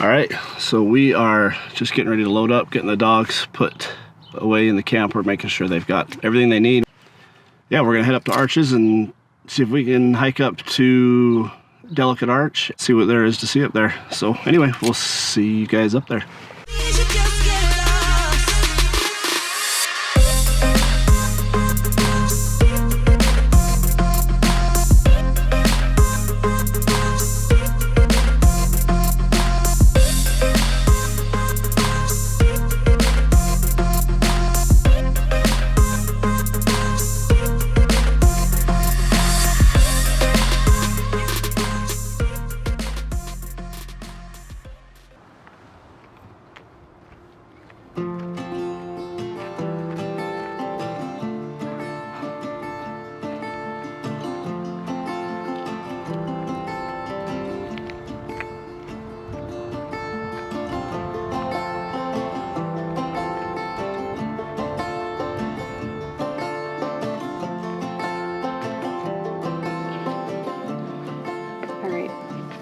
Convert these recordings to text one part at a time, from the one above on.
All right, so we are just getting ready to load up, getting the dogs put away in the camper, making sure they've got everything they need. Yeah, we're gonna head up to Arches and see if we can hike up to Delicate Arch, see what there is to see up there. So anyway, we'll see you guys up there.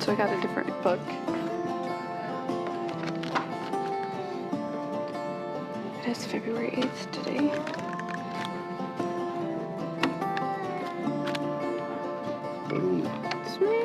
So I got a different book. It is February 8th today. Boom. Sweet.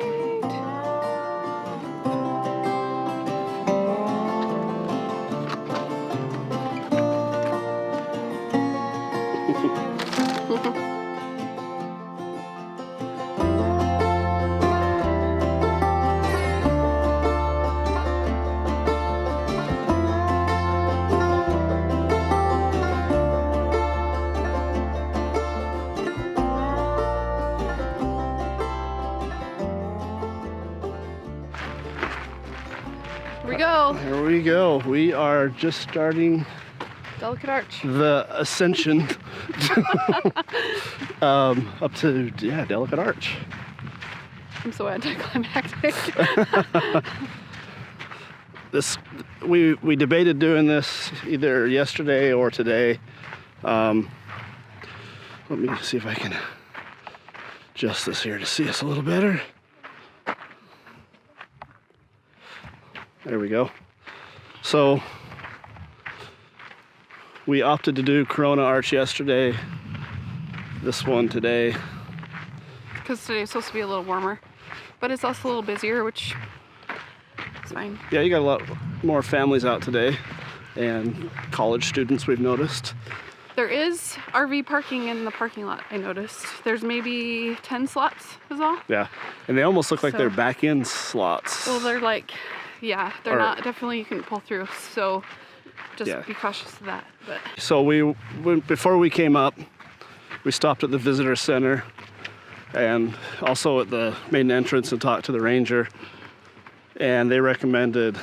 Here we go. We are just starting Delicate Arch. the ascension up to, yeah, Delicate Arch. I'm so anticlimactic. We debated doing this either yesterday or today. Let me see if I can adjust this here to see us a little better. There we go. So we opted to do Corona Arch yesterday, this one today. Because today's supposed to be a little warmer, but it's also a little busier, which is fine. Yeah, you got a lot more families out today and college students, we've noticed. There is RV parking in the parking lot, I noticed. There's maybe 10 slots is all. Yeah, and they almost look like they're back-in slots. Well, they're like, yeah, they're not, definitely you can pull through, so just be cautious of that. But so before we came up, we stopped at the visitor center and also at the main entrance and talked to the ranger, and they recommended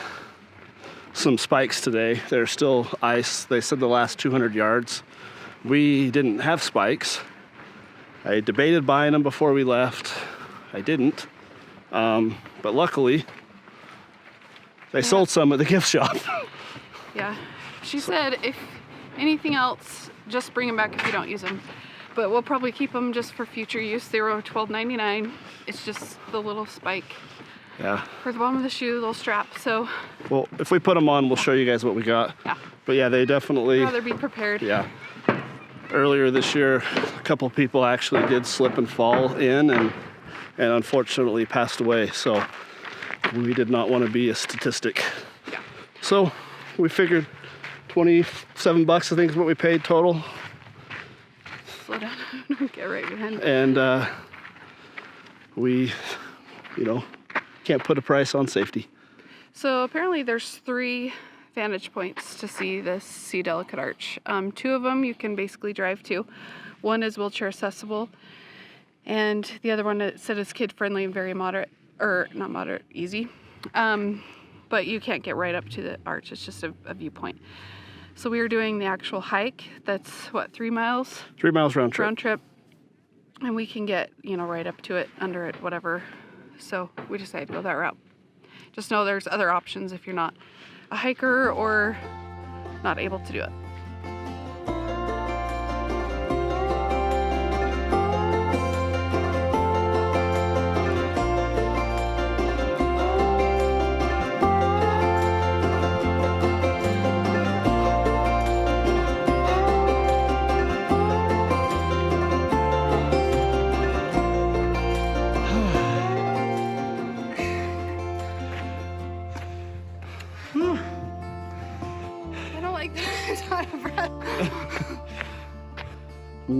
some spikes today. There's still ice. They said the last 200 yards. We didn't have spikes. I debated buying them before we left. I didn't, but luckily they sold some at the gift shop. Yeah, she said if anything else, just bring them back if you don't use them. But we'll probably keep them just for future use. They were $12.99. It's just the little spike. Yeah. For the bottom of the shoe, little strap. So. Well, if we put them on, we'll show you guys what we got. Yeah. But yeah, they definitely. I'd rather be prepared. Yeah. Earlier this year, a couple of people actually did slip and fall in, and unfortunately passed away. So we did not want to be a statistic. Yeah. So we figured $27, I think, is what we paid total. Slow down. Get right behind. And we, can't put a price on safety. So apparently there's 3 vantage points to see this Delicate Arch. 2 of them you can basically drive to. One is wheelchair accessible, and the other one it said is kid friendly and very moderate, or not moderate, easy. But you can't get right up to the arch. It's just a viewpoint. So we were doing the actual hike. That's what, 3 miles? 3 miles round trip. Round trip. And we can get, right up to it, under it, whatever. So we decided to go that route. Just know there's other options if you're not a hiker or not able to do it.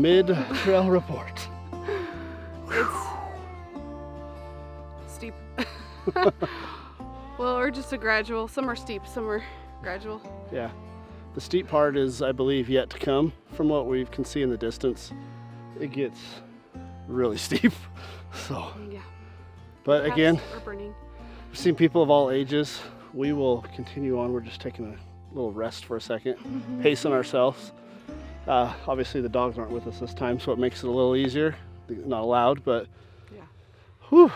mid-trail report. It's steep. Well, or just a gradual. Some are steep, some are gradual. Yeah. The steep part is, I believe, yet to come. From what we can see in the distance, it gets really steep. So, Yeah. but Paths again, are burning. we've seen people of all ages. We will continue on. We're just taking a little rest for a second, pacing ourselves. Obviously, the dogs aren't with us this time, so it makes it a little easier. Not allowed, but Yeah. whew,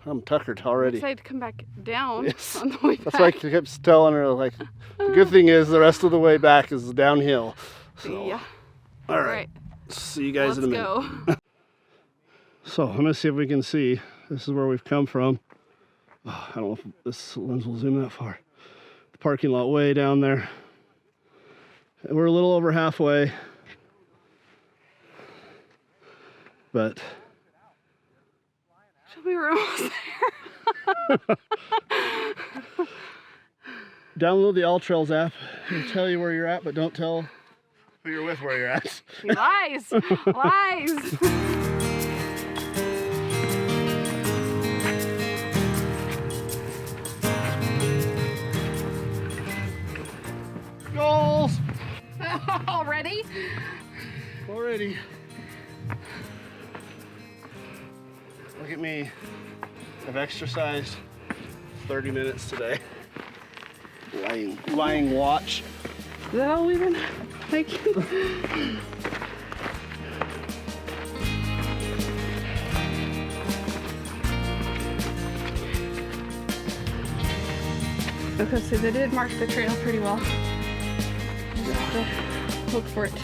I'm tuckered I already. decided to come back down Yes. on the way back. That's why I kept telling her, like, the good thing is the rest of the way back is downhill. So, Yeah. all right. See you guys Let's in a minute. go. So I'm gonna see if we can see. This is where we've come from. Oh, I don't know if this lens will zoom that far. The parking lot way down there. And we're a little over halfway. But We were almost there. download the All Trails app. It'll tell you where you're at, but don't tell who you're with where you're at. Lies. Lies. Goals! Already? Already. Look at me. I've exercised 30 minutes today. Lying watch. Is that all we've been hiking? Okay, so they did mark the trail pretty well. Just have to look for it.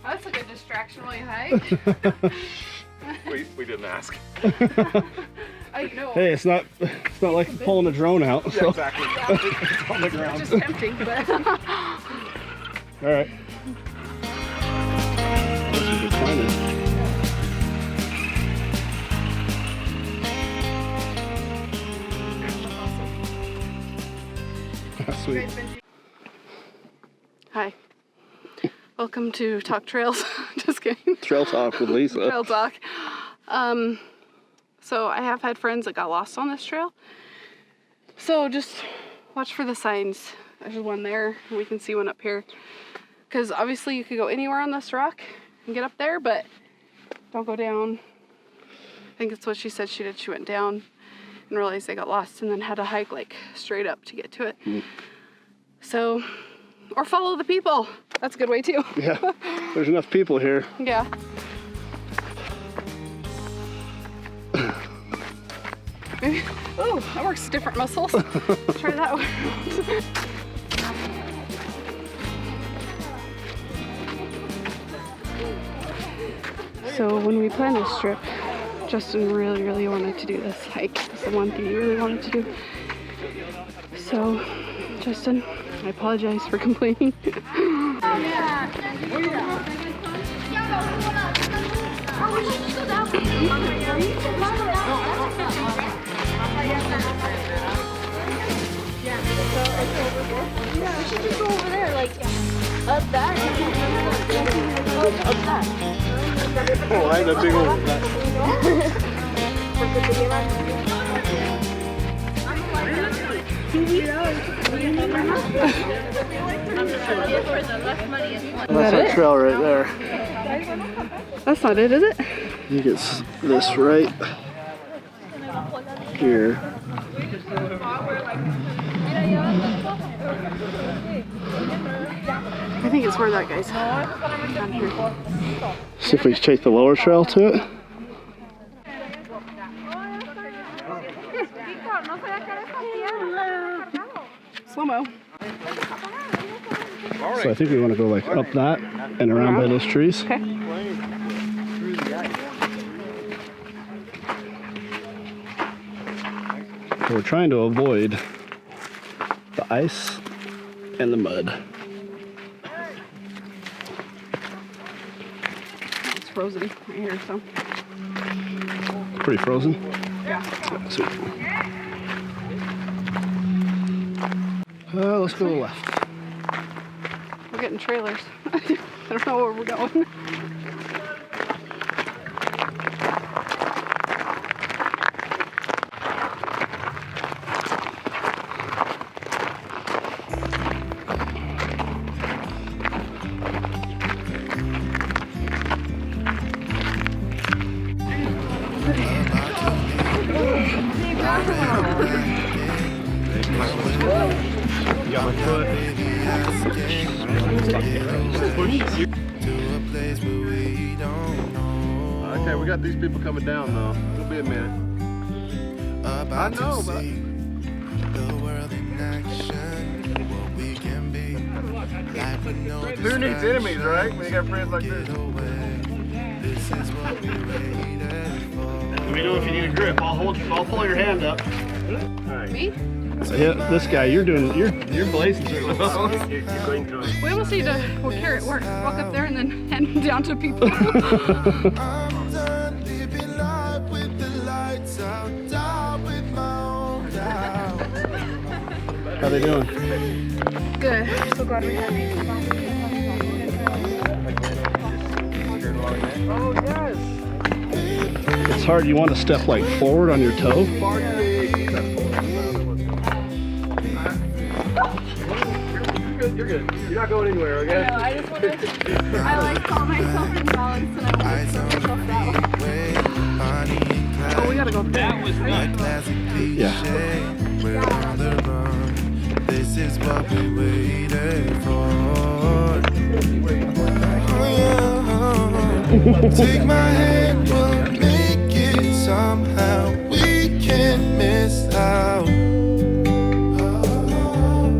That's a good distraction while you hike. We didn't ask. I know. Hey, it's not like pulling a drone out. So. Exactly. It's on the It's ground. just tempting, but All right. This is just fine. Sweet. Hi. Welcome to Talk Trails. Just kidding. Trail talk with Lisa. Trail talk. So I have had friends that got lost on this trail. So just watch for the signs. There's one there. We can see one up here. Because obviously you could go anywhere on this rock and get up there, but don't go down. I think that's what she said she did. She went down and realized they got lost and then had to hike like straight up to get to it. So, or follow the people. That's a good way too. Yeah, there's enough people here. Yeah. Maybe, oh, that works different muscles. Try that one. So when we planned this trip, Justin really wanted to do this hike. It's the one thing he really wanted to do. So, Justin, I apologize for complaining. Yeah, we should just go over there, like up that. Up that. Oh, I had a big old. That's that trail right there. That's not it, is it? You get this right here. I think it's where that guy's down here. See if we can take the lower trail to it. Slow-mo. So I think we want to go like up that and around by those trees. Okay. So we're trying to avoid the ice and the mud. It's frozen right here, so. Pretty frozen. Sweet. Let's go to the left. We're getting trailers. I don't know where we're going. Okay, we got these people coming down though. It'll be a minute. I know, but who needs enemies, right? When you got friends like this. Let me know if you need a grip. I'll pull your hand up. All right. Me? Yeah, this guy, you're blazing through. You're going through it. We almost need to walk up there and then hand them down to people. How they doing? Good. I'm so glad we had these. Oh, yes. It's hard. You want to step like forward on your toe. You're good. You're not going anywhere, okay? No, I just want to, I like call myself in balance and I want to put myself that way. Oh, we gotta go. That was nice. Yeah. This is what we waited for. Take my hand, we'll make it somehow. We can't miss out.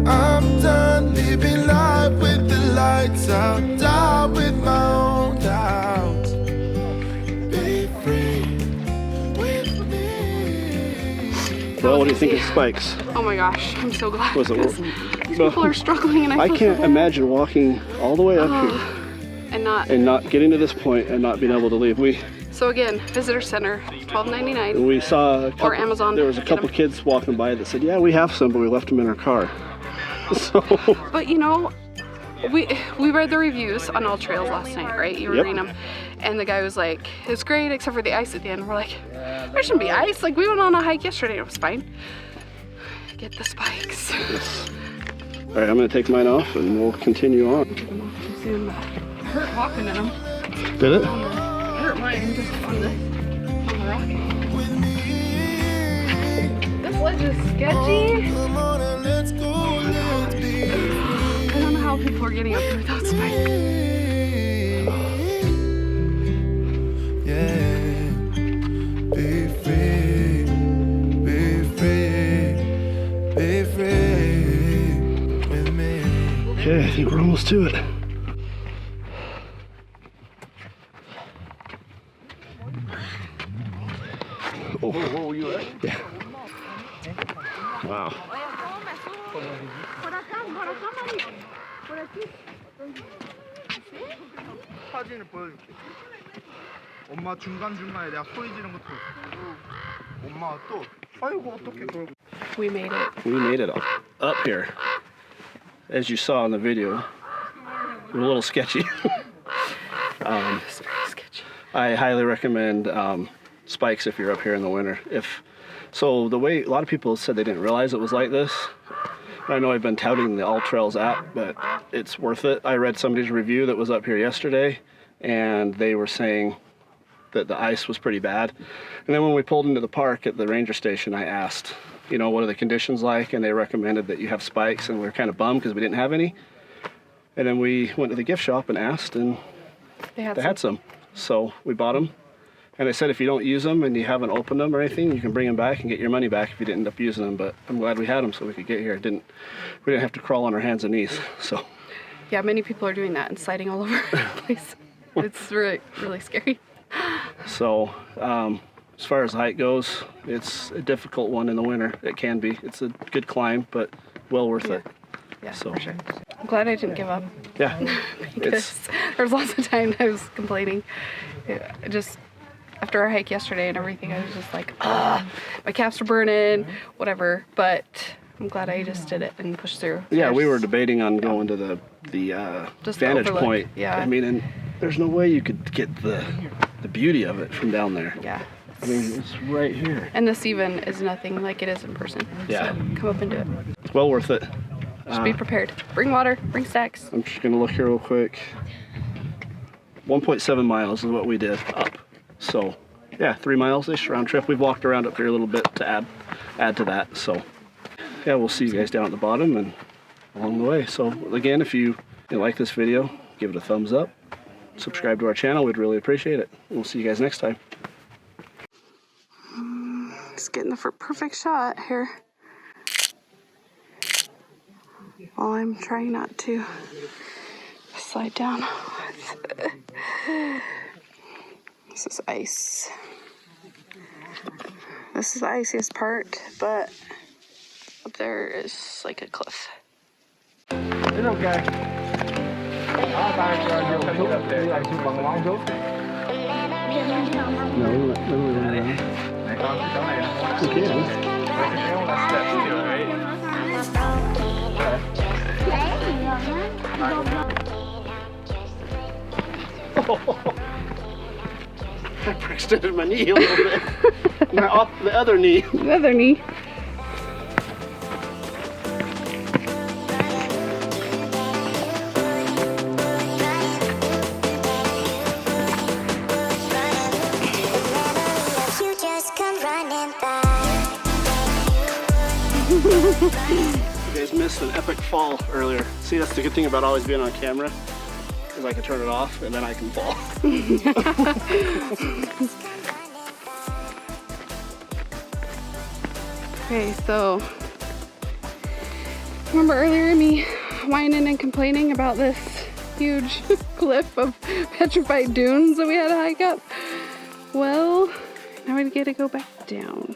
I'm done living life with the lights out. Die with my own doubts. Be free with me. Well, what do you think of spikes? Oh my gosh, I'm so glad. Was it? because These people are struggling and I feel can't so bad. imagine walking all the way up here And not. getting to this point and not being able to leave. So again, visitor center, $12.99. We saw a couple, Or Amazon, there was a get couple 'em. kids walking by that said, yeah, we have some, but we left them in our car. So, But you know, we read the reviews on all trails last night, right? You were Yep. reading them, and the guy was like, "It's great, except for the ice at the end." We're like, "There shouldn't be ice. Like we went on a hike yesterday, it was fine." Get the spikes. all right, I'm going to take mine off and we'll continue on. Soon. Hurt walking in them. Did it? Hurt mine just on the rock. This ledge is sketchy. Come on and let's go, let's be I don't know how people are getting up here without spikes. yeah. Be free, be free, be free with me. Okay, I think we're almost to it. Oh, Where were you at? yeah. Wow. 사진을 보여줄게. 엄마 중간중간에 내가 소리 지르는 것도 엄마가 또 아이고 어떻게 그걸 We made it. We made it up here. As you saw in the video, we're a little sketchy. It's very sketchy. I highly recommend spikes if you're up here in the winter. So the way a lot of people said they didn't realize it was like this. I know I've been touting the All Trails app, but it's worth it. I read somebody's review that was up here yesterday, and they were saying that the ice was pretty bad. And then when we pulled into the park at the ranger station, I asked, you know, what are the conditions like? And they recommended that you have spikes, and we were kind of bummed because we didn't have any. And then we went to the gift shop and asked, and They had they had some. So we bought them. And they said if you don't use them and you haven't opened them or anything, you can bring them back and get your money back if you didn't end up using them. But I'm glad we had them so we could get here. We didn't have to crawl on our hands and knees. So Yeah, many people are doing that and sliding all over the place. It's really, really scary. So as far as the hike goes, it's a difficult one in the winter. It can be. It's a good climb, but well worth it. Yeah, So- for sure. I'm glad I didn't give up Yeah. because there was lots of time I was complaining. after our hike yesterday and everything, I was just like, ah, my calves are burning, whatever. But I'm glad I just did it and pushed through. Yeah, we were debating on going to the Just the vantage overlook, point. yeah. I mean, and there's no way you could get the beauty of it from down there. Yeah. I mean, it's right here. And this even is nothing like it is in person. Yeah. So come up and do it. It's well worth it. Just be prepared. Bring water, bring snacks. I'm just gonna look here real quick. 1.7 miles is what we did up. So yeah, 3 miles-ish round trip. We've walked around up here a little bit to add to that. So yeah, we'll see you guys down at the bottom and along the way. So again, if you like this video, give it a thumbs up. Subscribe to our channel. We'd really appreciate it. We'll see you guys next time. Just getting the perfect shot here. While I'm trying not to slide down. This is ice. This is the iciest part, but up there is like a cliff. It's okay. I'll buy it for you up there. Like you bằng long chút. No, we went around. Này con, chỗ này là We can. steps to it, right? I extended my knee a little bit. Now up the other knee. The other knee. You just come running by. You guys missed an epic fall earlier. See, that's the good thing about always being on camera, is I can turn it off and then I can fall. Okay, so remember earlier me whining and complaining about this huge cliff of petrified dunes that we had to hike up? Well, now we get to go back down,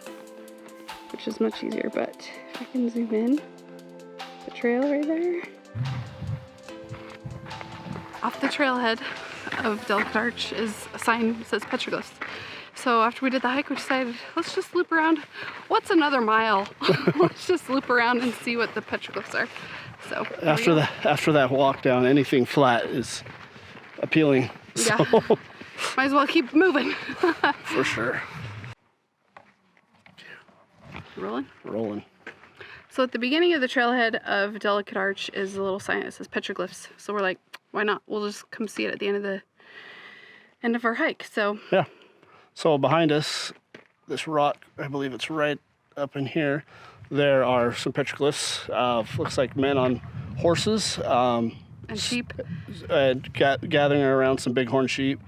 which is much easier, but if I can zoom in, the trail right there. Off the trailhead of Delicate Arch is a sign that says petroglyphs. So after we did the hike, we decided, let's just loop around. What's another mile? Let's just loop around and see what the petroglyphs are. So After that walk down, anything flat is appealing. yeah, So, might as well keep moving. for sure. Rolling. Rolling. So at the beginning of the trailhead of Delicate Arch is a little sign that says petroglyphs. So we're like, why not? We'll just come see it at the end of our hike. So Yeah. So behind us, this rock, I believe it's right up in here, there are some petroglyphs of, looks like men on horses. and sheep. Gathering around some bighorn sheep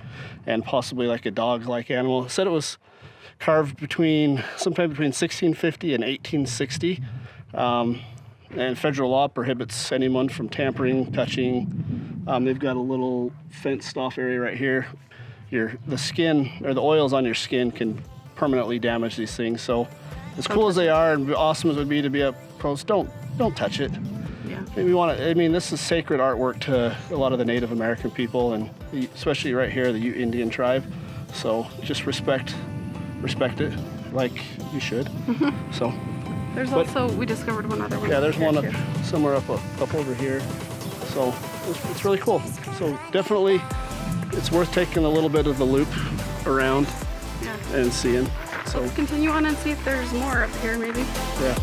and possibly like a dog-like animal. It said it was carved sometime between 1650 and 1860. And federal law prohibits anyone from tampering, touching. They've got a little fenced-off area right here. The skin or the oils on your skin can permanently damage these things. So, as cool as they are and awesome as it would be to be up close, don't touch it. Yeah. I mean, this is sacred artwork to a lot of the Native American people, and especially right here, the Ute Indian tribe. So just respect it like you should. So. There's also, we discovered one other one. Yeah, there's here one too. somewhere up over here. So it's really cool. So definitely, it's worth taking a little bit of the loop around Yeah. and seeing. So Let's continue on and see if there's more up here maybe. yeah.